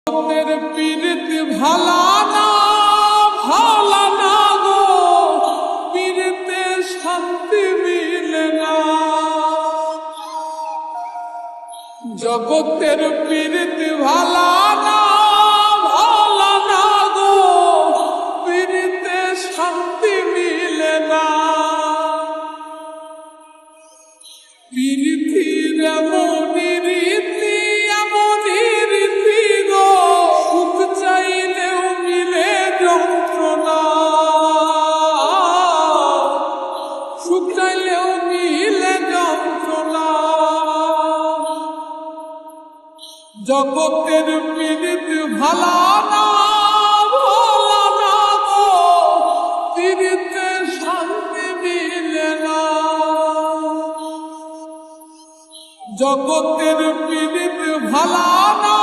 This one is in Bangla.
জগতের পীড়িত ভালা না ভালা না গো, পীড়িতে শান্তি মিলে না। জগতের পীড়িত ভালা না ভালা না গো, পীড়িতে শান্তি মিলে না। পীড়িতির এমনই রীতি এমনই রীতি গো, সুখ চাইলেও মিলে যন্ত্রণা, সুখ চাইলেও মিলে যন্ত্রণা। জগতের পীড়িত ভালা না ভালা না গো, পীড়িতে শান্তি মিলে না। জগতের পীড়িত ভালা না